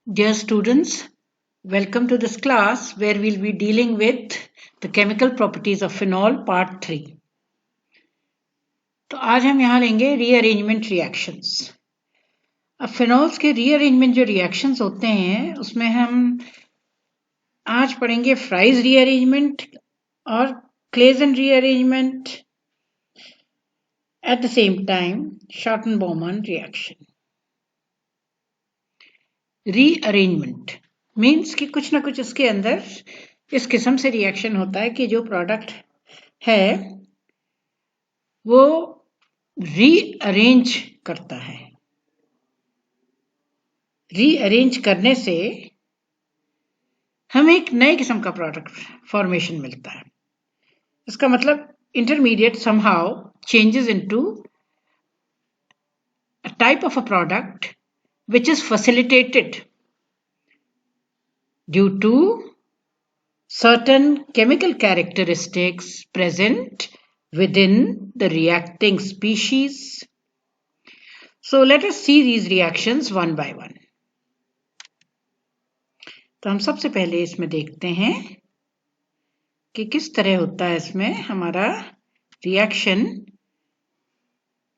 Dear students, welcome to this class where we'll be dealing with the chemical properties of phenol part 3. तो आज हम यहाँ लेंगे rearrangement reactions. अब phenols के रीअरेंजमेंट जो रिएक्शंस होते हैं उसमें हम आज पढ़ेंगे फ्राइज रीअरेंजमेंट और Claisen rearrangement at the same time Schotten Baumann reaction. Rearrangement means कि कुछ ना कुछ इसके अंदर इस किस्म से रिएक्शन होता है कि जो प्रोडक्ट है वो रीअरेंज करता है। रीअरेंज करने से हमें एक नए किस्म का प्रोडक्ट फॉर्मेशन मिलता है। इसका मतलब intermediate somehow changes into a type of a product which is facilitated due to certain chemical characteristics present within the reacting species. So let us see these reactions one by one. तो हम सबसे पहले इसमें देखते हैं कि किस तरह होता है इसमें हमारा रिएक्शन,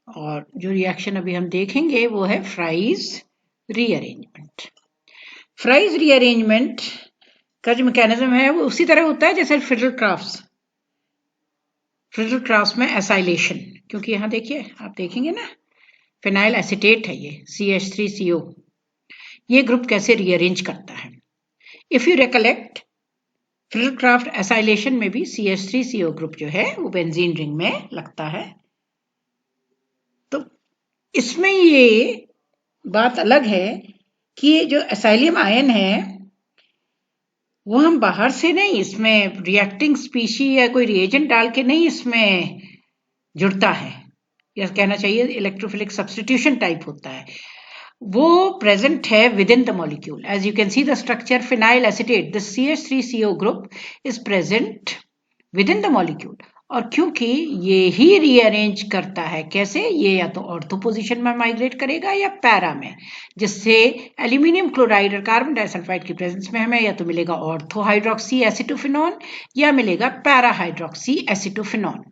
और जो रिएक्शन अभी हम देखेंगे वो है फ्राइज रीअरेंजमेंट। फ्राइज रीअरेंजमेंट का जो मैकेनिज्म है वो उसी तरह होता है जैसे फ्रिडल क्राफ्ट्स में एसाइलेशन, क्योंकि यहाँ देखिए आप देखेंगे ना फिनाइल एसीटेट है ये CH3CO, ये ग्रुप कैसे रीअरेंज करता है। If you recollect Friedel Crafts acylation में भी CH3CO ग्रुप जो है वो बेंजीन रिंग में लगता है। तो इसमें ये बात अलग है कि ये जो एसाइलियम आयन है वो हम बाहर से नहीं, इसमें रिएक्टिंग स्पीशी या कोई रिएजेंट डाल के नहीं इसमें जुड़ता है, या कहना चाहिए इलेक्ट्रोफिलिक सब्स्टिट्यूशन टाइप होता है, वो प्रेजेंट है within the molecule. As you can see the structure phenyl acetate, this CH3CO group is present within the molecule. और क्योंकि ये ही रीअरेंज करता है, कैसे, ये या तो ऑर्थो पोजीशन में माइग्रेट करेगा या पैरा में, जिससे एल्यूमिनियम क्लोराइड और कार्बन डाइसल्फाइड की प्रेजेंस में हमें या तो मिलेगा ऑर्थो हाइड्रोक्सी एसिटोफिनॉन या मिलेगा para hydroxy acetophenone.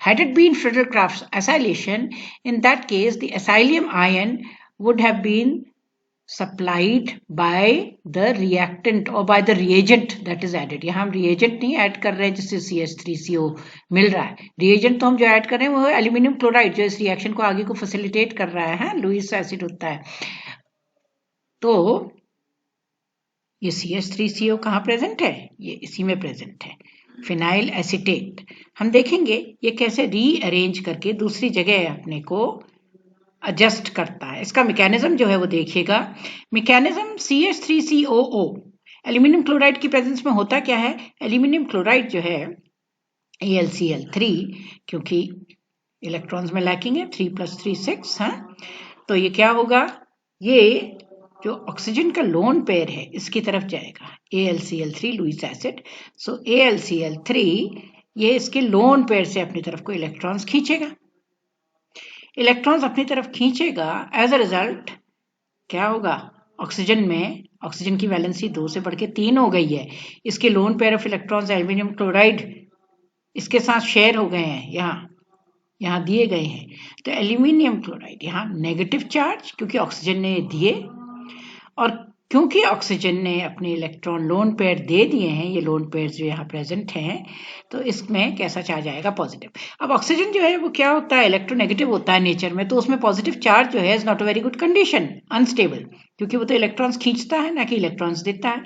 Had it been Friedel-Crafts acylation, in that case the acylium ion would have been supplied by the reactant or by the reagent that is added. यहाँ हम reagent नहीं add कर रहे हैं जिससे CH3CO मिल रहा है। reagent तो हम जो ऐड कर रहे हैं वो है एल्यूमिनियम क्लोराइड, जो इस रिएक्शन को आगे को फैसिलिटेट कर रहा है, लुईस एसिड होता है। तो ये CH3CO कहाँ प्रेजेंट है, ये इसी में प्रेजेंट है, फिनाइल एसीटेट। हम देखेंगे ये कैसे रीअरेंज करके दूसरी जगह अपने को एडजस्ट करता है। इसका मैकेनिज्म जो है वो देखिएगा। मैकेनिज्म CH3COO, एल्यूमिनियम क्लोराइड की प्रेजेंस में होता क्या है, एल्यूमिनियम क्लोराइड जो है AlCl3, क्योंकि इलेक्ट्रॉन्स में लैकिंग है 3 + 3 6, हाँ, तो ये क्या होगा, ये जो ऑक्सीजन का लोन पेयर है इसकी तरफ जाएगा, AlCl3 लुईस एसिड। सो AlCl3 ये इसके लोन पेयर से अपनी तरफ को इलेक्ट्रॉन्स खींचेगा। इलेक्ट्रॉन्स अपनी तरफ खींचेगा, एज अ रिजल्ट क्या होगा, ऑक्सीजन में ऑक्सीजन की वैलेंसी 2 से बढ़ के 3 हो गई है। इसके lone pair of electrons aluminium chloride इसके साथ शेयर हो गए हैं, यहाँ दिए गए हैं। तो एल्यूमिनियम क्लोराइड यहाँ नेगेटिव चार्ज, क्योंकि ऑक्सीजन ने दिए, और क्योंकि ऑक्सीजन ने अपने इलेक्ट्रॉन लोन पेयर दे दिए हैं, ये लोन पेयर जो यहाँ प्रेजेंट हैं, तो इसमें कैसा चार्ज आएगा, पॉजिटिव। अब ऑक्सीजन जो है वो क्या होता है, इलेक्ट्रोनेगेटिव होता है नेचर में, तो उसमें पॉजिटिव चार्ज जो है is not a very good condition, unstable, क्योंकि वो तो इलेक्ट्रॉन्स खींचता है ना कि इलेक्ट्रॉन्स देता है।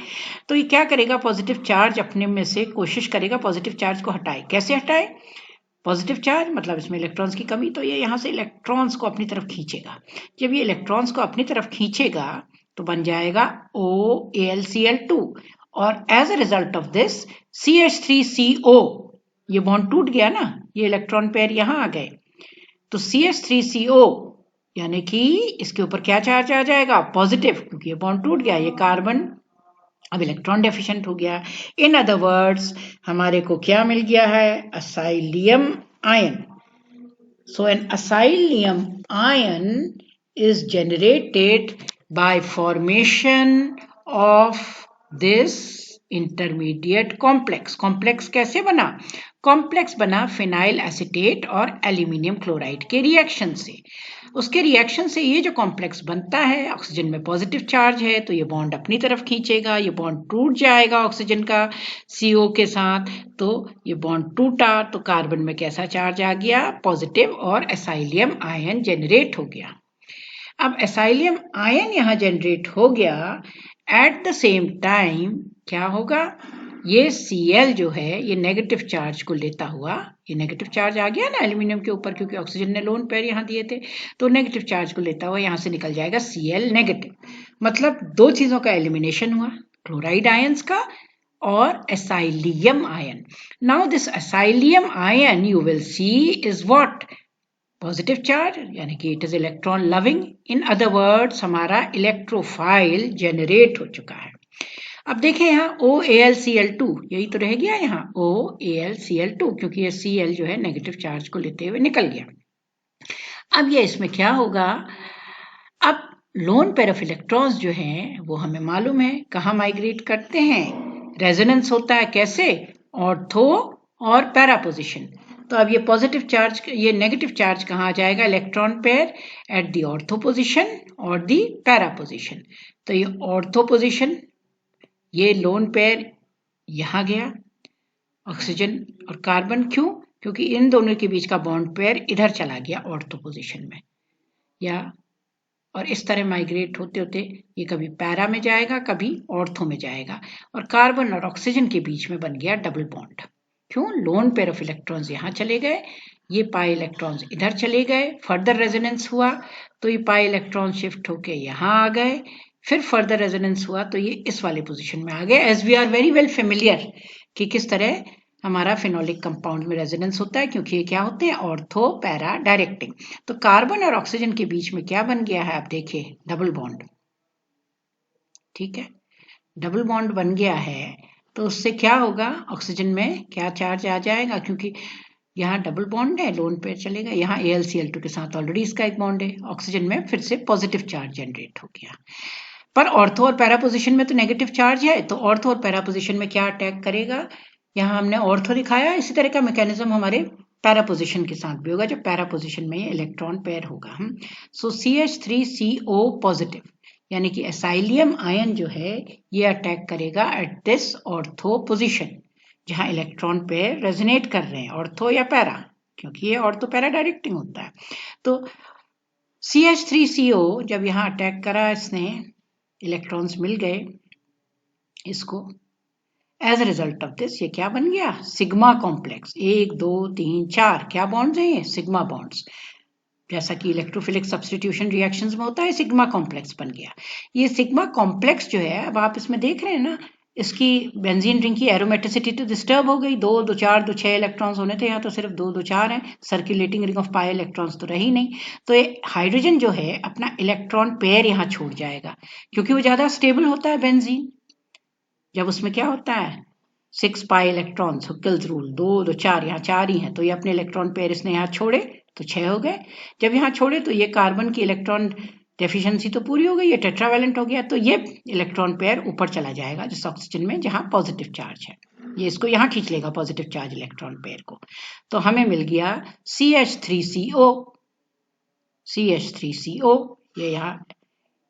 तो ये क्या करेगा, पॉजिटिव चार्ज अपने में से कोशिश करेगा पॉजिटिव चार्ज को हटाए। कैसे हटाए, पॉजिटिव चार्ज मतलब इसमें इलेक्ट्रॉन्स की कमी, तो ये यहाँ से इलेक्ट्रॉन्स को अपनी तरफ खींचेगा। जब ये इलेक्ट्रॉन्स को अपनी तरफ खींचेगा तो बन जाएगा OAlCl2, और as a result of this CH3CO, ये बॉन्ड टूट गया ना, ये इलेक्ट्रॉन पेयर यहाँ आ गए, तो CH3CO यानी कि इसके ऊपर क्या चार्ज आ जाएगा, पॉजिटिव, क्योंकि ये बॉन्ड टूट गया, ये कार्बन अब इलेक्ट्रॉन डेफिशिएंट हो गया। इन अदर वर्ड्स हमारे को क्या मिल गया है, acylium ion. So an acylium ion is generated by formation of this intermediate complex. Complex कैसे बना? कॉम्प्लेक्स बना फिनाइल एसीटेट और एल्यूमिनियम क्लोराइड के रिएक्शन से। उसके रिएक्शन से ये जो कॉम्प्लेक्स बनता है, ऑक्सीजन में पॉजिटिव चार्ज है तो ये बॉन्ड अपनी तरफ खींचेगा, ये बॉन्ड टूट जाएगा ऑक्सीजन का CO के साथ, तो ये बॉन्ड टूटा तो कार्बन में कैसा चार्ज आ गया? पॉजिटिव, और एसाइलियम आयन जनरेट हो गया। अब एसाइलियम आयन यहां जनरेट हो गया, एट द सेम टाइम क्या होगा? ये Cl जो है ये नेगेटिव चार्ज को लेता हुआ, ये नेगेटिव चार्ज आ गया ना एल्यूमिनियम के ऊपर, क्योंकि ऑक्सीजन ने लोन पेयर यहाँ दिए थे, तो नेगेटिव चार्ज को लेता हुआ यहाँ से निकल जाएगा Cl नेगेटिव। मतलब दो चीजों का एलिमिनेशन हुआ, क्लोराइड आयंस का और acylium ion. Now this acylium ion you will see is what? Positive charge, यानी कि it is electron loving. In other words हमारा इलेक्ट्रोफाइल जनरेट हो चुका है। अब देखें यहाँ OAlCl2, यही तो रह गया यहाँ OAlCl2, क्योंकि ये Cl जो है नेगेटिव चार्ज को लेते हुए निकल गया। अब ये इसमें क्या होगा? अब लोन पेयर ऑफ इलेक्ट्रॉन्स जो हैं वो हमें मालूम है कहाँ माइग्रेट करते हैं, रेजोनेंस होता है कैसे? ऑर्थो और पैरा पोजिशन। तो अब ये पॉजिटिव चार्ज, ये नेगेटिव चार्ज कहाँ आ जाएगा? Electron pair at the ortho position और दी पैरा पोजिशन। तो ये ऑर्थो पोजिशन, ये लोन पेयर यहां गया, ऑक्सीजन और कार्बन। क्यों? क्योंकि इन दोनों के बीच का बॉन्ड पेयर इधर चला गया ऑर्थो पोजीशन में, या और इस तरह माइग्रेट होते होते ये कभी पैरा में जाएगा, कभी ऑर्थो में जाएगा, और कार्बन और ऑक्सीजन के बीच में बन गया डबल बॉन्ड। क्यों? लोन पेयर ऑफ इलेक्ट्रॉन्स यहां चले गए, ये पाई इलेक्ट्रॉन्स इधर चले गए, फर्दर रेजोनेंस हुआ तो ये पाई इलेक्ट्रॉन शिफ्ट होके यहां आ गए, फिर फर्दर रेजोनेंस हुआ तो ये इस वाले पोजीशन में आ गए। As we are very well familiar कि किस तरह हमारा फिनोलिक कंपाउंड में रेजोनेंस होता है, क्योंकि ये क्या होते हैं? Ortho para directing. तो कार्बन और ऑक्सीजन के बीच में क्या बन गया है? आप देखिए, डबल बॉन्ड। ठीक है, डबल बॉन्ड बन गया है तो उससे क्या होगा? ऑक्सीजन में क्या चार्ज आ जाएगा? क्योंकि यहाँ डबल बॉन्ड है, लोन पेयर चलेगा, यहाँ AlCl2 के साथ ऑलरेडी इसका एक बॉन्ड है, ऑक्सीजन में फिर से पॉजिटिव चार्ज जनरेट हो गया। पर ऑर्थो और पैरा पोजीशन में तो नेगेटिव चार्ज है, तो ऑर्थो और पैरा पोजीशन में क्या अटैक करेगा? यहाँ हमने ऑर्थो दिखाया, इसी तरह का मैकेनिज्म हमारे पैरा पोजीशन के साथ भी होगा, जब पैरा पोजीशन में ये इलेक्ट्रॉन पेयर होगा। सो CH3CO पॉजिटिव, यानी कि एसाइलियम आयन जो है ये अटैक करेगा एट दिस ऑर्थो पोजीशन, जहां इलेक्ट्रॉन पेयर रेजोनेट कर रहे हैं, ऑर्थो या पैरा, क्योंकि ये ऑर्थो पैरा डायरेक्टिंग होता है। तो CH3CO जब यहाँ अटैक करा, इसने इलेक्ट्रॉन्स मिल गए इसको, as a result of this ये क्या बन गया? Sigma complex. 1 2 3 4 क्या बॉन्ड्स हैं? ये सिग्मा बॉन्ड्स, जैसा कि इलेक्ट्रोफिलिक सब्स्टिट्यूशन रिएक्शंस में होता है, सिग्मा कॉम्प्लेक्स बन गया। ये सिग्मा कॉम्प्लेक्स जो है, अब आप इसमें देख रहे हैं ना, इसकी बेंजीन रिंग की एरोमेटिसिटी तो डिस्टर्ब हो गई, 2 2 4 2 6 इलेक्ट्रॉन्स होने थे, यहाँ तो सिर्फ 2 2 4 हैं, circulating ring of pi electrons तो रही नहीं। तो ये हाइड्रोजन जो है अपना इलेक्ट्रॉन पेयर यहाँ छोड़ जाएगा, क्योंकि वो ज्यादा स्टेबल होता है बेंजीन। जब उसमें क्या होता है? 6 पाई इलेक्ट्रॉन्स, हुक्केल्स रूल, 2 2 4, यहाँ 4 ही है, तो ये अपने इलेक्ट्रॉन पेयर इसने यहाँ छोड़े तो 6 हो गए। जब यहाँ छोड़े तो ये कार्बन की इलेक्ट्रॉन डेफिशिएंसी तो पूरी हो गई, ये टेट्रावैलेंट हो गया, तो ये इलेक्ट्रॉन पेयर ऊपर चला जाएगा जिस ऑक्सीजन में जहां पॉजिटिव चार्ज है, ये इसको यहाँ खींच लेगा पॉजिटिव चार्ज इलेक्ट्रॉन पेयर को। तो हमें मिल गया CH3CO, ये यहाँ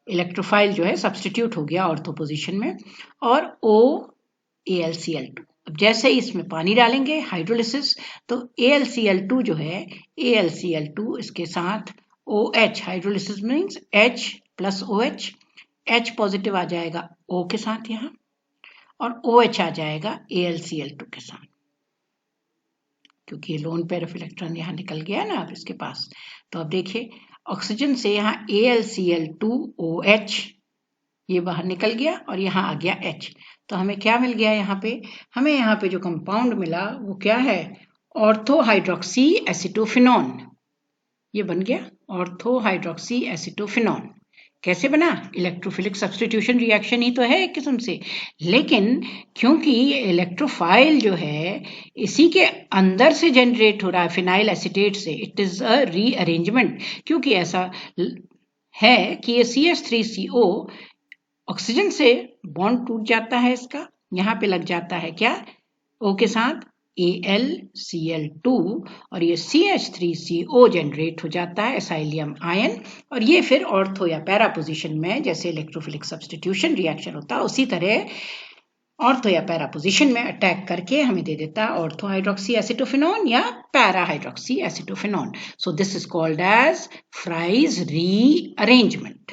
इलेक्ट्रोफाइल जो है सब्स्टिट्यूट हो गया ऑर्थो पोजीशन में, और OAlCl2। अब जैसे ही इसमें पानी डालेंगे हाइड्रोलिसिस, तो AlCl2 जो है, AlCl2 इसके साथ OH, hydrolysis means H plus OH, H positive आ जाएगा O के साथ यहाँ, और OH आ जाएगा AlCl2 के साथ, क्योंकि ये लोन पेयर ऑफ इलेक्ट्रॉन यहाँ निकल गया ना अब इसके पास। तो अब देखिए, ऑक्सीजन से यहाँ AlCl2OH ये बाहर निकल गया और यहाँ आ गया H। तो हमें क्या मिल गया यहाँ पे? हमें यहाँ पे जो कंपाउंड मिला वो क्या है? ऑर्थो हाइड्रोक्सी एसिटोफिनॉन, ये बन गया ऑर्थो हाइड्रोक्सी एसिटोफिनॉन। कैसे बना? इलेक्ट्रोफिलिक सब्स्टिट्यूशन रिएक्शन ही तो है एक किस्म से, लेकिन क्योंकि ये इलेक्ट्रोफाइल जो है इसी के अंदर से जनरेट हो रहा है फिनाइल एसीटेट से, इट इज अ रीअरेंजमेंट, क्योंकि ऐसा है कि ये CH3CO ऑक्सीजन से बॉन्ड टूट जाता है, इसका यहाँ पे लग जाता है क्या, O के साथ AlCl2 और ये CH3CO जनरेट हो जाता है एसाइलियम आयन, और ये फिर ऑर्थो या पैरा पोजीशन में जैसे इलेक्ट्रोफिलिक सब्स्टिट्यूशन रिएक्शन होता है उसी तरह ऑर्थो या पैरा पोजीशन में अटैक करके हमें दे देता है ऑर्थो हाइड्रोक्सी एसिटोफिनॉन या para hydroxy acetophenone. So this is called as Fries rearrangement.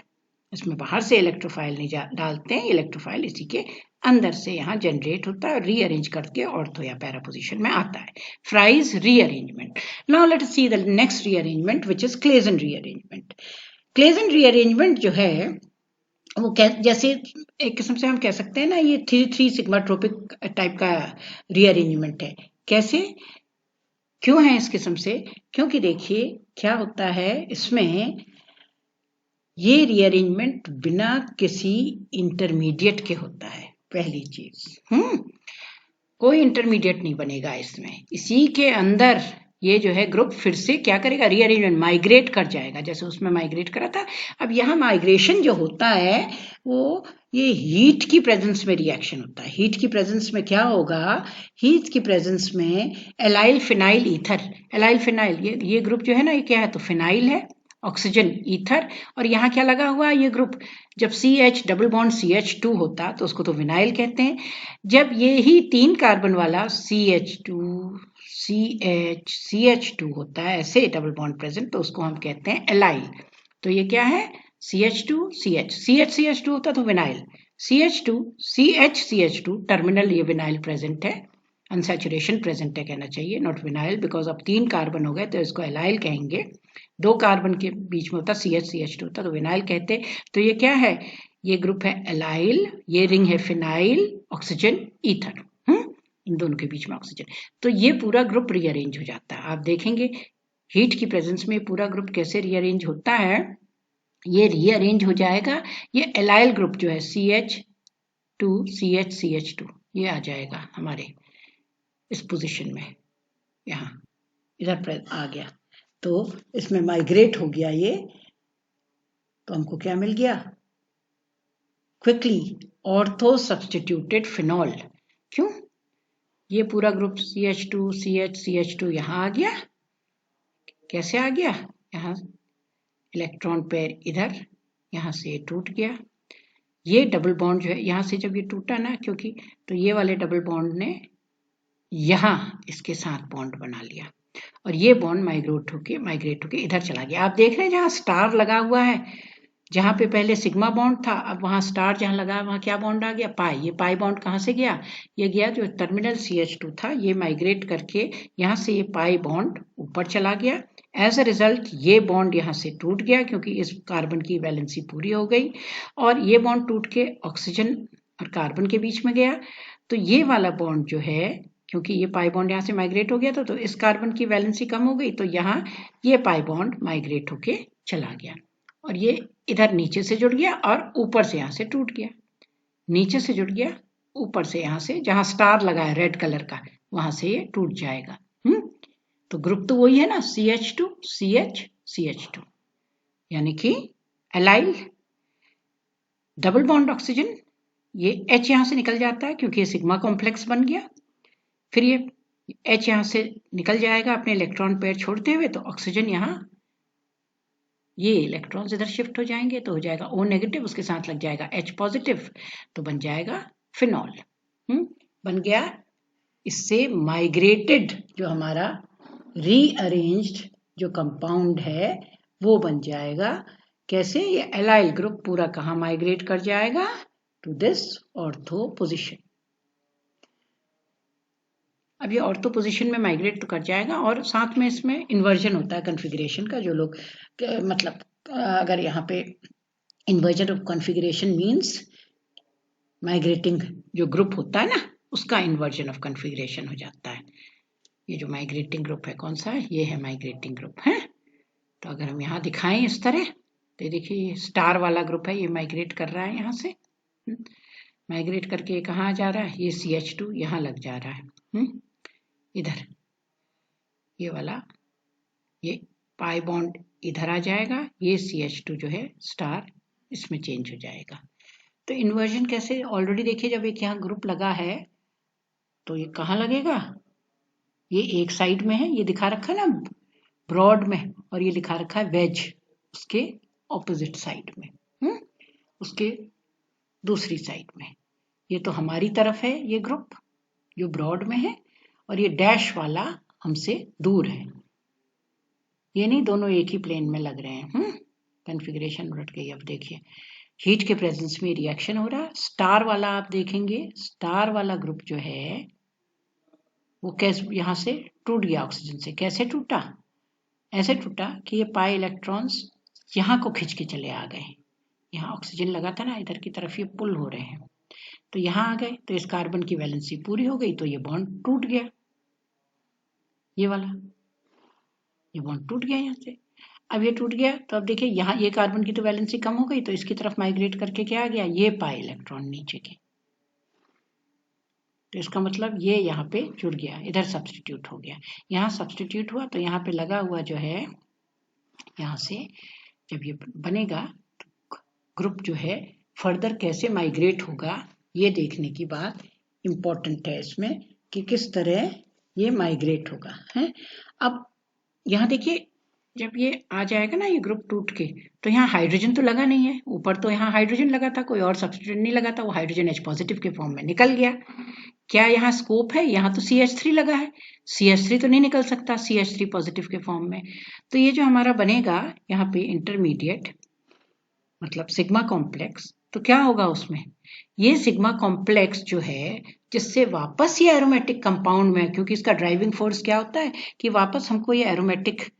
इसमें बाहर से इलेक्ट्रोफाइल नहीं डालते हैं, इलेक्ट्रोफाइल इसी के अंदर से यहाँ जनरेट होता है और रीअरेंज करके ऑर्थो या पैरा पोजीशन में आता है, fries rearrangement. Now let us see the next rearrangement which is Claisen rearrangement. Claisen rearrangement जो है वो जैसे एक किस्म से हम कह सकते हैं ना, ये 3-3 सिग्माट्रोपिक टाइप का रीअरेंजमेंट है। कैसे, क्यों है इस किस्म से? क्योंकि देखिए क्या होता है इसमें, ये रीअरेंजमेंट बिना किसी इंटरमीडिएट के होता है। पहली चीज, कोई इंटरमीडिएट नहीं बनेगा इसमें, इसी के अंदर ये जो है ग्रुप फिर से क्या करेगा, रीअरेंजमेंट, माइग्रेट कर जाएगा जैसे उसमें माइग्रेट करा था। अब यहाँ माइग्रेशन जो होता है वो ये हीट की प्रेजेंस में रिएक्शन होता है। हीट की प्रेजेंस में क्या होगा, हीट की प्रेजेंस में allyl phenyl ether, allyl phenyl ये ग्रुप जो है ना, ये क्या है, तो फिनाइल है, ऑक्सीजन ईथर, और यहाँ क्या लगा हुआ है ये ग्रुप, जब CH डबल बॉन्ड CH2 होता तो उसको तो विनाइल कहते हैं। जब ये ही 3 कार्बन वाला CH2 CH2 होता है ऐसे डबल बॉन्ड प्रेजेंट, तो उसको हम कहते हैं एलाइल। तो ये क्या है, CH2 CH होता तो विनाइल, CH2 CH2 टर्मिनल, ये विनाइल प्रेजेंट है, अनसैचुरेशन प्रेजेंट है कहना चाहिए, नॉट विनाइल, बिकॉज अब 3 कार्बन हो गए तो इसको एलाइल कहेंगे। 2 कार्बन के बीच में होता CH2 होता तो विनाइल कहते। तो ये क्या है, ये ग्रुप है एलाइल, ये रिंग है फिनाइल, ऑक्सीजन ईथर, इन दोनों के बीच में ऑक्सीजन। तो ये पूरा ग्रुप रीअरेंज हो जाता है। आप देखेंगे हीट की प्रेजेंस में पूरा ग्रुप कैसे रीअरेंज होता है, ये रीअरेंज हो जाएगा। ये एलाइल ग्रुप जो है CH2 CH2 ये आ जाएगा हमारे इस पोजीशन में, यहाँ इधर आ गया, तो इसमें माइग्रेट हो गया ये, तो हमको क्या मिल गया, क्विकली ऑर्थो सब्स्टिट्यूटेड फिनॉल। क्यों, ये पूरा ग्रुप CH2 CH2 यहाँ आ गया, कैसे आ गया, यहाँ इलेक्ट्रॉन पेयर इधर, यहाँ से ये टूट गया, ये डबल बॉन्ड जो है यहाँ से जब ये टूटा ना, क्योंकि तो ये वाले डबल बॉन्ड ने यहाँ इसके साथ बॉन्ड बना लिया और ये बॉन्ड माइग्रेट होके इधर चला गया। आप देख रहे हैं जहाँ स्टार लगा हुआ है, जहाँ पे पहले सिग्मा बॉन्ड था, अब वहाँ स्टार जहाँ लगा वहाँ क्या बॉन्ड आ गया, पाई। ये पाई बॉन्ड कहाँ से गया, ये गया जो टर्मिनल CH2 था, ये माइग्रेट करके यहाँ से ये पाई बॉन्ड ऊपर चला गया। एज अ रिजल्ट ये बॉन्ड यहाँ से टूट गया क्योंकि इस कार्बन की वैलेंसी पूरी हो गई, और ये बॉन्ड टूट के ऑक्सीजन और कार्बन के बीच में गया। तो ये वाला बॉन्ड जो है, क्योंकि ये पाई बॉन्ड यहाँ से माइग्रेट हो गया था, तो इस कार्बन की वैलेंसी कम हो गई, तो यहाँ ये पाई बॉन्ड माइग्रेट होके चला गया और ये इधर नीचे से जुड़ गया और ऊपर से यहाँ से टूट गया, नीचे से जुड़ गया, ऊपर से यहाँ से जहाँ स्टार लगा है रेड कलर का वहां से ये टूट जाएगा। तो ग्रुप तो वही है ना, CH2 CH2, यानी कि एलाइल डबल बॉन्ड ऑक्सीजन, ये H यहाँ से निकल जाता है क्योंकि ये सिग्मा कॉम्प्लेक्स बन गया, फिर ये H यहाँ से निकल जाएगा अपने इलेक्ट्रॉन पेयर छोड़ते हुए, तो ऑक्सीजन यहाँ, ये इलेक्ट्रॉन्स इधर शिफ्ट हो जाएंगे तो हो जाएगा O नेगेटिव, उसके साथ लग जाएगा H पॉजिटिव, तो बन जाएगा फिनॉल। बन गया, इससे माइग्रेटेड जो हमारा रीअरेंज्ड जो कंपाउंड है वो बन जाएगा। कैसे, ये एलाइल ग्रुप पूरा कहाँ माइग्रेट कर जाएगा, टू दिस ऑर्थो पोजिशन। अब ये ऑर्थो पोजीशन में माइग्रेट तो कर जाएगा और साथ में इसमें इन्वर्जन होता है कॉन्फ़िगरेशन का, जो लोग मतलब अगर यहाँ पे inversion of configuration means migrating जो ग्रुप होता है ना, उसका इन्वर्जन ऑफ कॉन्फ़िगरेशन हो जाता है। ये जो माइग्रेटिंग ग्रुप है कौन सा है, ये है माइग्रेटिंग ग्रुप है। तो अगर हम यहाँ दिखाएं इस तरह, तो देखिए ये स्टार वाला ग्रुप है, ये माइग्रेट कर रहा है यहाँ से, माइग्रेट करके कहाँ जा रहा है, ये CH2 यहाँ लग जा रहा है, इधर ये वाला, ये पाई बॉन्ड इधर आ जाएगा, ये CH2 जो है स्टार इसमें चेंज हो जाएगा। तो इन्वर्जन कैसे, ऑलरेडी देखिए जब एक यहाँ ग्रुप लगा है तो ये कहाँ लगेगा, ये एक साइड में है, ये दिखा रखा है ना ब्रॉड में, और ये लिखा रखा है वेज उसके ऑपोजिट साइड में, उसके दूसरी साइड में। ये तो हमारी तरफ है ये ग्रुप जो ब्रॉड में है, और ये डैश वाला हमसे दूर है। ये नहीं दोनों एक ही प्लेन में लग रहे हैं। कॉन्फ़िगरेशन उलट गई। अब देखिए हीट के प्रेजेंस में रिएक्शन हो रहा। स्टार वाला आप देखेंगे, स्टार वाला ग्रुप जो है वो कैसे यहाँ से टूट गया ऑक्सीजन से। कैसे टूटा, ऐसे टूटा कि ये पाई इलेक्ट्रॉन्स यहाँ को खींच के चले आ गए। यहाँ ऑक्सीजन लगा था ना, इधर की तरफ ये पुल हो रहे हैं, तो यहाँ आ गए, तो इस कार्बन की वैलेंसी पूरी हो गई, तो ये बॉन्ड टूट गया, ये वाला ये बॉन्ड टूट गया यहाँ से। अब ये टूट गया तो अब देखिए यहाँ ये कार्बन की तो वैलेंसी कम हो गई, तो इसकी तरफ माइग्रेट करके क्या आ गया, ये पाई इलेक्ट्रॉन नीचे के, तो इसका मतलब ये यहाँ पे जुड़ गया, इधर सब्स्टिट्यूट हो गया। यहाँ सब्स्टिट्यूट हुआ तो यहाँ पे लगा हुआ जो है, यहाँ से जब ये बनेगा तो ग्रुप जो है फर्दर कैसे माइग्रेट होगा, ये देखने की बात इम्पोर्टेंट है इसमें कि किस तरह ये माइग्रेट होगा है। अब यहाँ देखिए जब ये आ जाएगा ना ये ग्रुप टूट के, तो यहाँ हाइड्रोजन तो लगा नहीं है, ऊपर तो यहाँ हाइड्रोजन लगा था, कोई और सब्स्टिट्यूट नहीं लगा था, वो हाइड्रोजन H पॉजिटिव के फॉर्म में निकल गया। क्या यहाँ स्कोप है, यहाँ तो CH3 लगा है, CH3 तो नहीं निकल सकता CH3 पॉजिटिव के फॉर्म में। तो ये जो हमारा बनेगा यहाँ पे इंटरमीडिएट मतलब सिग्मा कॉम्प्लेक्स, तो क्या होगा उसमें, ये सिग्मा कॉम्प्लेक्स जो है जिससे वापस ये एरोमेटिक कंपाउंड में, क्योंकि इसका ड्राइविंग फोर्स क्या होता है कि वापस हमको ये एरोमेटिक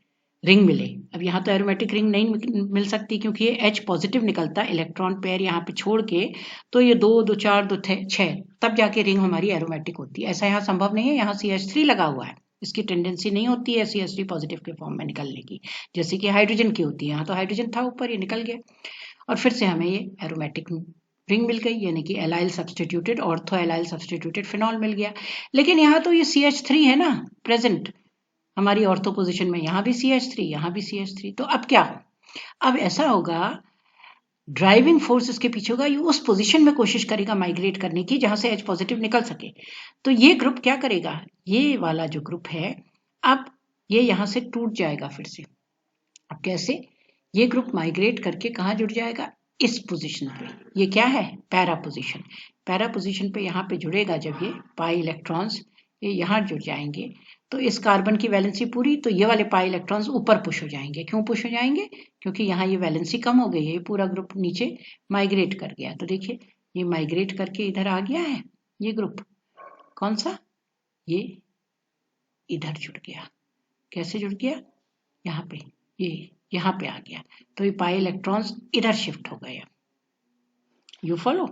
रिंग मिले। अब यहाँ तो एरोमेटिक रिंग नहीं मिल सकती क्योंकि ये H पॉजिटिव निकलता है, इलेक्ट्रॉन पेयर यहाँ पे छोड़ के, तो ये 2 2 4 2 6 तब जाके रिंग हमारी एरोमेटिक होती है। ऐसा यहाँ संभव नहीं है, यहाँ CH3 लगा हुआ है, इसकी टेंडेंसी नहीं होती है CH3 पॉजिटिव के फॉर्म में निकलने की, जैसे कि हाइड्रोजन की होती है। यहाँ तो हाइड्रोजन था ऊपर, ये निकल गया और फिर से हमें ये एरोमेटिक रिंग मिल गई, यानी कि allyl substituted ortho allyl substituted phenol मिल गया। लेकिन यहाँ तो ये CH3 है ना प्रेजेंट हमारी ऑर्थो पोजीशन में, यहाँ भी CH3 यहाँ भी CH3, तो अब क्या हो, अब ऐसा होगा ड्राइविंग फोर्स इसके पीछे होगा, ये उस पोजीशन में कोशिश करेगा माइग्रेट करने की जहां से H पॉजिटिव निकल सके। तो ये ग्रुप क्या करेगा, ये वाला जो ग्रुप है अब ये यहाँ से टूट जाएगा फिर से। अब कैसे, ये ग्रुप माइग्रेट करके कहाँ जुड़ जाएगा, इस पोजीशन पे। ये क्या है, पैरा पोजीशन। पैरा पोजीशन पे यहाँ पे जुड़ेगा जब ये पाई इलेक्ट्रॉन्स ये यहाँ जुड़ जाएंगे, तो इस कार्बन की वैलेंसी पूरी, तो ये वाले पाई इलेक्ट्रॉन्स ऊपर पुश हो जाएंगे। क्यों पुश हो जाएंगे, क्योंकि यहाँ ये वैलेंसी कम हो गई है, ये पूरा ग्रुप नीचे माइग्रेट कर गया। तो देखिए ये माइग्रेट करके इधर आ गया है, ये ग्रुप कौन सा, ये इधर जुड़ गया। कैसे जुड़ गया, यहाँ पे, ये यहाँ पे आ गया, तो ये पाई इलेक्ट्रॉन्स इधर शिफ्ट हो गए। यू फॉलो,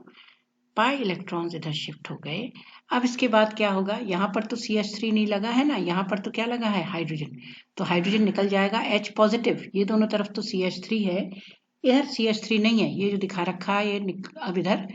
पाई इलेक्ट्रॉन्स इधर शिफ्ट हो गए। अब इसके बाद क्या होगा, यहाँ पर तो CH3 नहीं लगा है ना, यहाँ पर तो क्या लगा है, हाइड्रोजन, तो हाइड्रोजन निकल जाएगा H पॉजिटिव। ये दोनों तरफ तो CH3 है, इधर CH3 नहीं है, ये जो दिखा रखा है ये अब इधर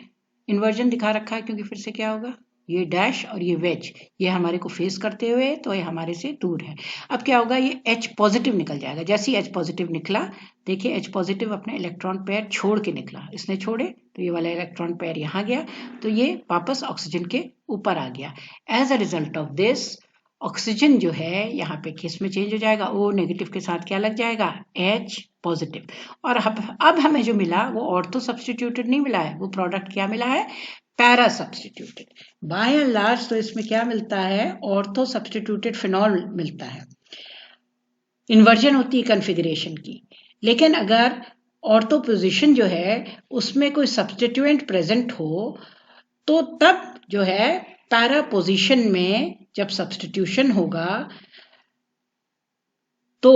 इन्वर्जन दिखा रखा है, क्योंकि फिर से क्या होगा, ये डैश और ये वेज ये हमारे को फेस करते हुए, तो ये हमारे से दूर है। अब क्या होगा, ये H पॉजिटिव निकल जाएगा। जैसे ही H पॉजिटिव निकला, देखिए H पॉजिटिव अपने इलेक्ट्रॉन पेयर छोड़ के निकला, इसने छोड़े तो ये वाला इलेक्ट्रॉन पेयर यहाँ गया, तो ये वापस ऑक्सीजन के ऊपर आ गया। As a result of this oxygen जो है यहाँ पे किस में चेंज हो जाएगा, O नेगेटिव के साथ क्या लग जाएगा, H पॉजिटिव। और अब हमें जो मिला वो ऑर्थो सब्स्टिट्यूटेड नहीं मिला है, वो प्रोडक्ट क्या मिला है, para substituted. By and large तो इसमें क्या मिलता है, ऑर्थो सब्स्टिट्यूटेड फिनॉल मिलता है। इन्वर्जन होती है कॉन्फ़िगरेशन की, लेकिन अगर ऑर्थो पोजीशन जो है उसमें कोई सब्स्टिट्यूएंट प्रेजेंट हो, तो तब जो है पैरा पोजीशन में जब सब्स्टिट्यूशन होगा तो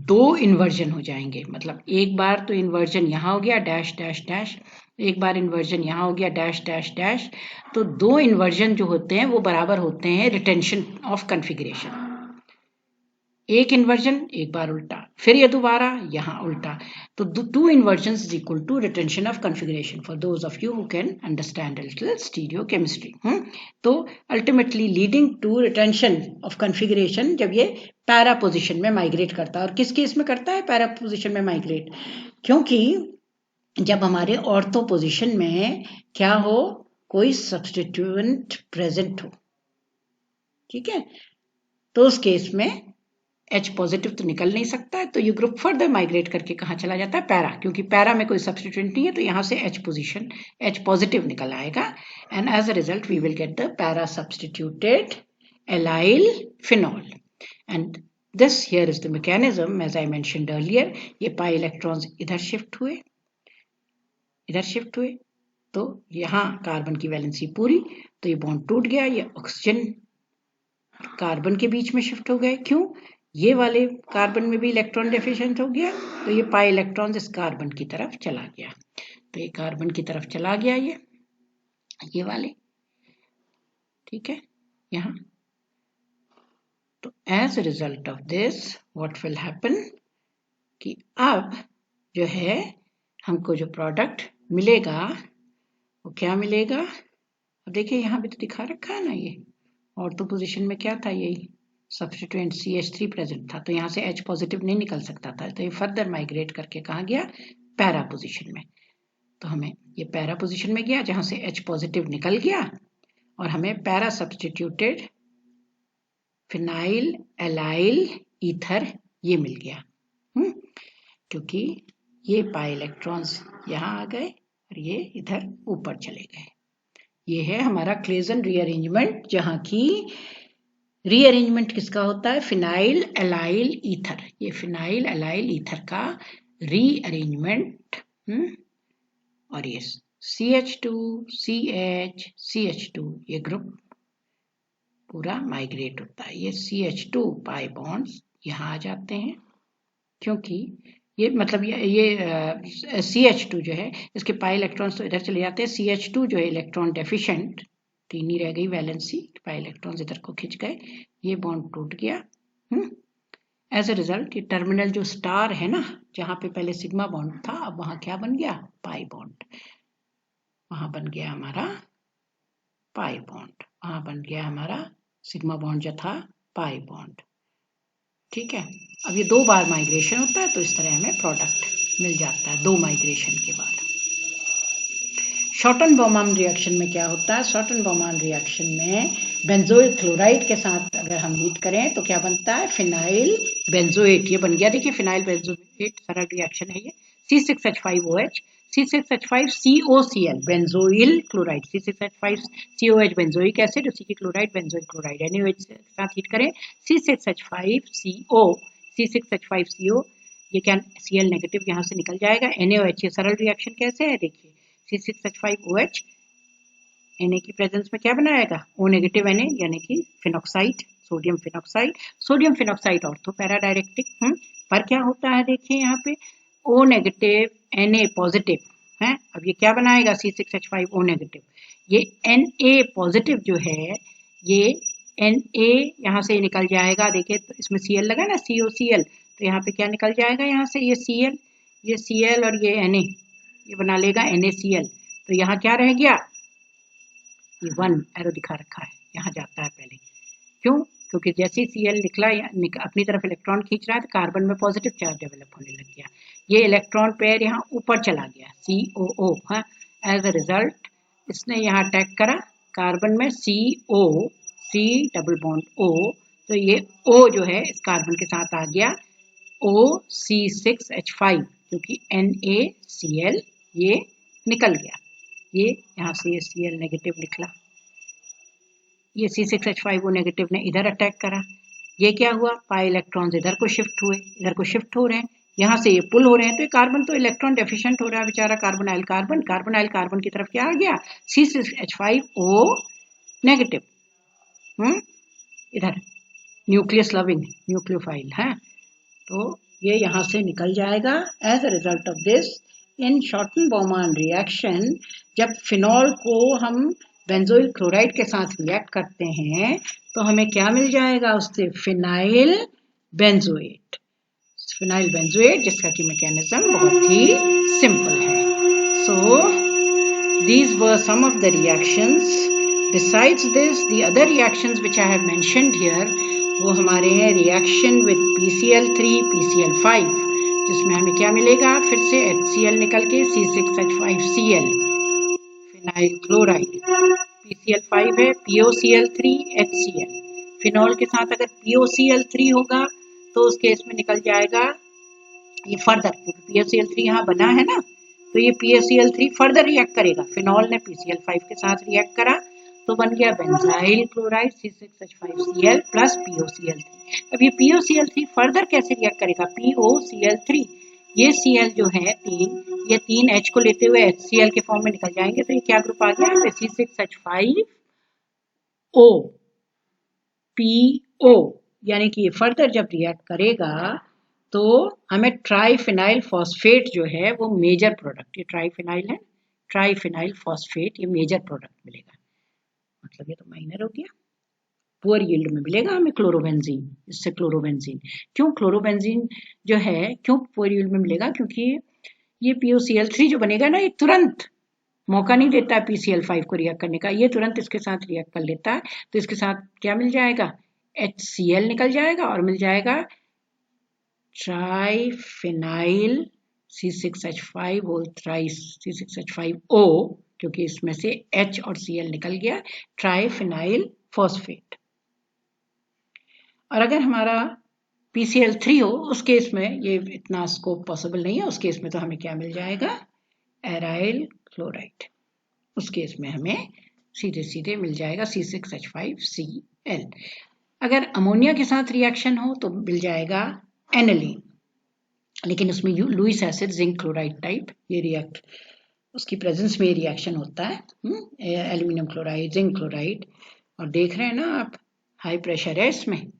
2 इन्वर्जन हो जाएंगे। मतलब एक बार तो इन्वर्जन यहाँ हो गया डैश डैश डैश, एक बार इन्वर्जन यहाँ हो गया डैश डैश डैश, तो 2 इन्वर्जन जो होते हैं वो बराबर होते हैं रिटेंशन ऑफ कॉन्फ़िगरेशन। एक इन्वर्जन एक बार उल्टा, फिर ये दोबारा यहाँ उल्टा, तो 2 inversions is equal to retention of configuration for those of you who can understand a little stereochemistry. तो ultimately leading to retention of configuration जब ये पैरा पोजिशन में माइग्रेट करता है। और किस केस में करता है पैरा पोजिशन में माइग्रेट? क्योंकि जब हमारे ऑर्थो पोजिशन में क्या हो, कोई सब्स्टिट्यूएंट प्रेजेंट हो, ठीक है, तो उस केस में H पॉजिटिव तो निकल नहीं सकता है, तो ये ग्रुप फर्दर माइग्रेट करके कहाँ चला जाता है, पैरा, क्योंकि पैरा में कोई सब्स्टिट्यूएंट नहीं है, तो यहाँ से H पॉजिटिव निकल आएगा, and as a result we will get the para substituted allyl phenol. And this here is the mechanism as I mentioned earlier. ये पाई इलेक्ट्रॉन्स इधर शिफ्ट हुए, तो यहाँ कार्बन की वैलेंसी पूरी, तो ये बॉन्ड टूट गया, ये ऑक्सीजन कार्बन के बीच में शिफ्ट हो गए। क्यों? ये वाले कार्बन में भी इलेक्ट्रॉन डेफिशिएंट हो गया, तो ये पाई इलेक्ट्रॉन इस कार्बन की तरफ चला गया, तो ये कार्बन की तरफ चला गया ये वाले, ठीक है, यहाँ। तो as a result of this what will happen कि अब जो है हमको जो प्रोडक्ट मिलेगा वो क्या मिलेगा? अब देखिए यहाँ भी तो दिखा रखा है ना, ये ऑर्थो पोजीशन में क्या था, यही सब्स्टिट्यूएंट CH3 प्रेजेंट था, तो यहाँ से H पॉजिटिव नहीं निकल सकता था, तो ये फर्दर माइग्रेट करके कहाँ गया, पैरा पोजीशन में। तो हमें ये पैरा पोजीशन में गया जहाँ से H पॉजिटिव निकल गया, और हमें para substituted phenyl allyl ether ये मिल गया, क्योंकि ये पाई इलेक्ट्रॉन्स यहाँ आ गए और ये इधर ऊपर चले गए। ये है हमारा क्लेजन रीअरेंजमेंट, जहाँ की रीअरेंजमेंट किसका होता है, फिनाइल एलाइल ईथर। ये फिनाइल एलाइल ईथर का रीअरेंजमेंट, और ये CH2 CH CH2 ये ग्रुप पूरा माइग्रेट होता है। ये CH2 पाई बॉन्ड्स यहाँ आ जाते हैं, क्योंकि ये मतलब ये CH2 जो है इसके पाई इलेक्ट्रॉन्स तो इधर चले जाते हैं, CH2 जो है इलेक्ट्रॉन डेफिशिएंट, तीन ही रह गई वैलेंसी, पाई इलेक्ट्रॉन्स इधर को खिंच गए, ये बॉन्ड टूट गया। एज अ रिजल्ट ये टर्मिनल जो स्टार है ना, जहाँ पे पहले सिग्मा बॉन्ड था, अब वहाँ क्या बन गया, पाई बॉन्ड, वहाँ बन गया हमारा पाई बॉन्ड, वहाँ बन गया हमारा सिग्मा बॉन्ड जो था पाई बॉन्ड, ठीक है। अब ये 2 बार माइग्रेशन होता है, तो इस तरह हमें प्रोडक्ट मिल जाता है 2 माइग्रेशन के बाद। शॉर्टन-बोहमान रिएक्शन में क्या होता है, शॉर्टन-बोहमान रिएक्शन में बेंजोइल क्लोराइड के साथ अगर हम हीट करें तो क्या बनता है, फिनाइल बेंजोएट, ये बन गया, देखिए फिनाइल बेंजोएट, सरल रिएक्शन है ये, C6H5OH C6H5COCl benzoyl chloride, C6H5COH benzoic acid, उसी की क्लोराइड बेंजोइल क्लोराइड, NaOH के साथ हीट करें C6H5CO C6H5CO, ये क्या Cl नेगेटिव यहाँ से निकल जाएगा, NaOH, ये सरल रिएक्शन कैसे है, देखिए C6H5OH Na की प्रेजेंस में क्या बनाएगा, O नेगेटिव Na यानी कि phenoxide, sodium phenoxide ortho para directive, पर क्या होता है देखिए यहाँ पे O नेगेटिव Na पॉजिटिव है, अब ये क्या बनाएगा C6H5O नेगेटिव, ये Na पॉजिटिव जो है ये Na यहाँ से निकल जाएगा, देखिए तो इसमें Cl लगा ना COCl, तो यहाँ पे क्या निकल जाएगा, यहाँ से ये Cl और ये Na ये बना लेगा NaCl, तो यहाँ क्या रह गया, ये 1 एरो दिखा रखा है, यहाँ जाता है पहले, क्यों, क्योंकि जैसे Cl निकला अपनी तरफ इलेक्ट्रॉन खींच रहा है, तो कार्बन में पॉजिटिव चार्ज डेवलप होने लग गया, ये इलेक्ट्रॉन पेयर यहाँ ऊपर चला गया COO, हाँ, एज अ रिजल्ट इसने यहाँ अटैक करा कार्बन में CO, C double bond O, तो ये O जो है इस कार्बन के साथ आ गया OC6H5, क्योंकि NaCl ये निकल गया, ये यहाँ से ये Cl नेगेटिव निकला, ये C6H5O नेगेटिव ने इधर अटैक करा, ये क्या हुआ, पाई इलेक्ट्रॉन्स इधर को शिफ्ट हुए, इधर को शिफ्ट हो रहे हैं, यहाँ से ये पुल हो रहे हैं, तो ये कार्बन तो इलेक्ट्रॉन डेफिशिएंट हो रहा है बेचारा, कार्बोनाइल कार्बन की तरफ क्या आ गया, C6H5O नेगेटिव, इधर न्यूक्लियस लविंग न्यूक्लियोफाइल है, तो ये यहाँ से निकल जाएगा। As a result of this in Schotten Baumann reaction, जब फिनॉल को हम बेंजोइल क्लोराइड के साथ रिएक्ट करते हैं तो हमें क्या मिल जाएगा, उससे फिनाइल बेंजोएट, फिनाइल बेंजोएट, जिसका कि मैकेनिज्म बहुत ही सिंपल है. सो these were some of the reactions. Besides this, the other reactions which I have mentioned here, वो हमारे हैं reaction with PCl3, PCl5, जिसमें हमें क्या मिलेगा, फिर से HCl निकल के C6H5Cl, फिनाइल क्लोराइड. PCl5 है, POCl3, HCl. फिनॉल के साथ अगर POCl3 होगा तो उस केस में निकल जाएगा ये फर्दर, क्योंकि POCl3 यहाँ बना है ना, तो ये POCl3 फर्दर रिएक्ट करेगा. फिनॉल ने PCl5 के साथ रिएक्ट करा तो बन गया benzyl chloride C6H5Cl plus POCl3. अब ये POCl3 फर्दर कैसे रिएक्ट करेगा, POCl3, ये Cl जो है तीन, ये तीन H को लेते हुए HCl के फॉर्म में निकल जाएंगे, तो ये क्या ग्रुप आ गया, C6H5O PO, यानी कि ये फर्दर जब रिएक्ट करेगा तो हमें ट्राइफिनाइल फॉस्फेट जो है वो मेजर प्रोडक्ट, ये ट्राइफिनाइल है, ट्राइफिनाइल फॉस्फेट, ये मेजर प्रोडक्ट मिलेगा. मतलब ये तो माइनर हो गया. पुअर यील्ड में मिलेगा हमें क्लोरोबेंजीन, इससे क्लोरोबेंजीन. क्यों क्लोरोबेंजीन जो है क्यों पुअर यील्ड में मिलेगा, क्योंकि ये POCl3 जो बनेगा ना, ये तुरंत मौका नहीं देता है PCl5 को रिएक्ट करने का, ये तुरंत इसके साथ रिएक्ट कर लेता है. तो इसके साथ क्या मिल जाएगा, HCl निकल जाएगा और मिल जाएगा ट्राइफिनाइल C6H5 और C6H5O, क्योंकि इसमें से H और Cl निकल गया, ट्राइफिनाइल फॉस्फेट. और अगर हमारा PCl3 हो उस केस में ये इतना स्कोप पॉसिबल नहीं है. उस केस में तो हमें क्या मिल जाएगा, एराइल क्लोराइड. उस केस में हमें सीधे सीधे मिल जाएगा C6H5Cl. अगर अमोनिया के साथ रिएक्शन हो तो मिल जाएगा एनिलीन, लेकिन उसमें Lewis acid zinc chloride type ये रिएक्ट, उसकी प्रेजेंस में ये रिएक्शन होता है, एल्यूमिनियम क्लोराइड, जिंक क्लोराइड. और देख रहे हैं ना आप, हाई प्रेशर है इसमें,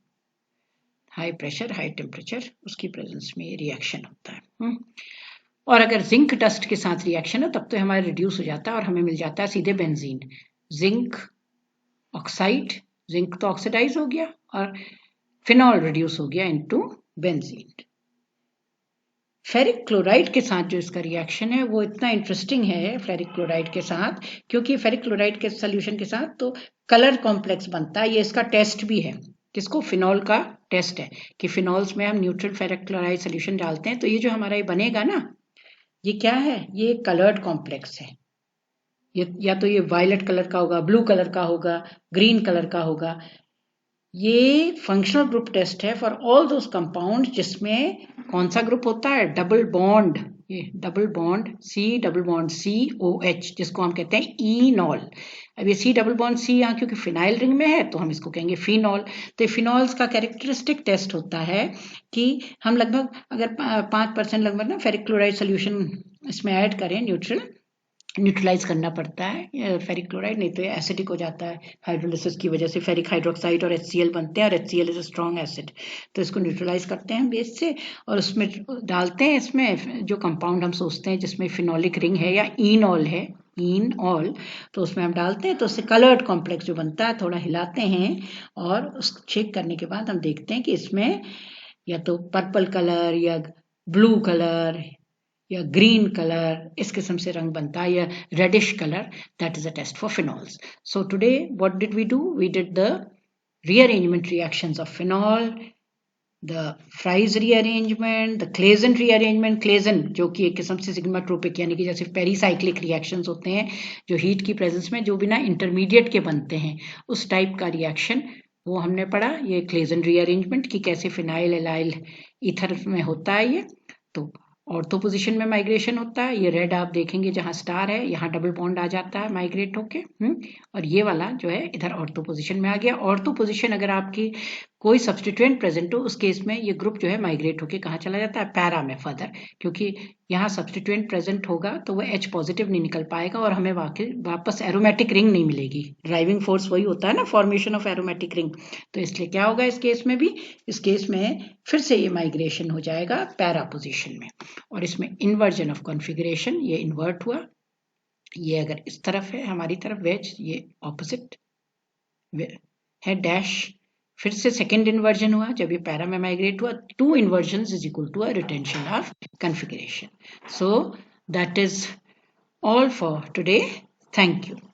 हाई प्रेशर हाई टेम्परेचर, उसकी प्रेजेंस में ये रिएक्शन होता है. और अगर जिंक डस्ट के साथ रिएक्शन हो तब तो हमारा रिड्यूस हो जाता है और हमें मिल जाता है सीधे बेंजीन. जिंक ऑक्साइड, जिंक तो ऑक्सीडाइज हो गया और फिनॉल रिड्यूस हो गया इनटू बेंजीन. फेरिक क्लोराइड के साथ जो इसका रिएक्शन है वो इतना इंटरेस्टिंग है फेरिक क्लोराइड के साथ, क्योंकि फेरिक क्लोराइड के सोल्यूशन के साथ तो कलर कॉम्प्लेक्स बनता है. ये इसका टेस्ट भी है, किसको, फिनॉल का टेस्ट है कि फिनॉल्स में हम न्यूट्रल फेरिक क्लोराइड सोल्यूशन डालते हैं तो ये जो हमारा ये बनेगा ना, ये क्या है, ये कलर्ड कॉम्प्लेक्स है. ये या तो ये वायलेट कलर का होगा, ब्लू कलर का होगा, ग्रीन कलर का होगा. ये फंक्शनल ग्रुप टेस्ट है फॉर ऑल दोस कंपाउंड जिसमें कौन सा ग्रुप होता है, डबल बॉन्ड, ये डबल बॉन्ड COOH, जिसको हम कहते हैं इनॉल. अब ये C डबल बॉन्ड C यहाँ क्योंकि फिनाइल रिंग में है तो हम इसको कहेंगे फिनॉल. तो फिनॉल्स का कैरेक्टरिस्टिक टेस्ट होता है कि हम लगभग अगर 5% लगभग ना फेरिक क्लोराइड सोल्यूशन इसमें ऐड करें, न्यूट्रलाइज करना पड़ता है फेरिक क्लोराइड, नहीं तो एसिडिक हो जाता है. हाइड्रोलिसिस की वजह से फेरिक हाइड्रोक्साइड और HCl बनते हैं और HCl is a strong acid. तो इसको न्यूट्रलाइज करते हैं बेस से और उसमें डालते हैं इसमें जो कंपाउंड हम सोचते हैं जिसमें फिनोलिक रिंग है या इनॉल है, इनऑल, तो उसमें हम डालते हैं तो उससे कलर्ड कॉम्प्लेक्स जो बनता है थोड़ा हिलाते हैं और उस चेक करने के बाद हम देखते हैं कि इसमें या तो पर्पल कलर या ब्लू कलर या ग्रीन कलर, इस किस्म से रंग बनता है, या reddish colour. That is a test for phenols. So today what did we do, we did the rearrangement reactions of phenol, the Fries rearrangement, the Claisen rearrangement. Claisen जो कि एक किस्म से सिग्माट्रोपिक यानी कि जैसे पेरीसाइक्लिक रिएक्शंस होते हैं जो हीट की प्रेजेंस में जो बिना इंटरमीडिएट के बनते हैं, उस टाइप का रिएक्शन वो हमने पढ़ा. ये क्लेजन रीअरेंजमेंट कि कैसे फिनाइल एलाइल ईथर में होता है ये. तो ऑर्थो पोजीशन में माइग्रेशन होता है. ये रेड आप देखेंगे जहां स्टार है, यहाँ डबल बॉन्ड आ जाता है माइग्रेट होके, और ये वाला जो है इधर ऑर्थो पोजीशन में आ गया. ऑर्थो पोजीशन अगर आपकी कोई सब्सटीट्यूएंट प्रेजेंट हो उस केस में ये ग्रुप जो है माइग्रेट होके कहाँ चला जाता है, पैरा में फर्दर, क्योंकि यहाँ सब्सटीट्यूएंट प्रेजेंट होगा तो वो H पॉजिटिव नहीं निकल पाएगा और हमें वापस एरोमेटिक रिंग नहीं मिलेगी. ड्राइविंग फोर्स वही होता है ना, फॉर्मेशन ऑफ एरोमेटिक रिंग. तो इसलिए क्या होगा इस केस में भी, इस केस में फिर से ये माइग्रेशन हो जाएगा पैरा पोजिशन में. और इसमें इन्वर्जन ऑफ कॉन्फ़िगरेशन, ये इन्वर्ट हुआ, ये अगर इस तरफ है हमारी तरफ वेज, ये ऑपोजिट है डैश फिर से सेकेंड इन्वर्जन हुआ जब ये पैरा में माइग्रेट हुआ, 2 inversions is equal to a retention of configuration. So that is all for today. Thank you.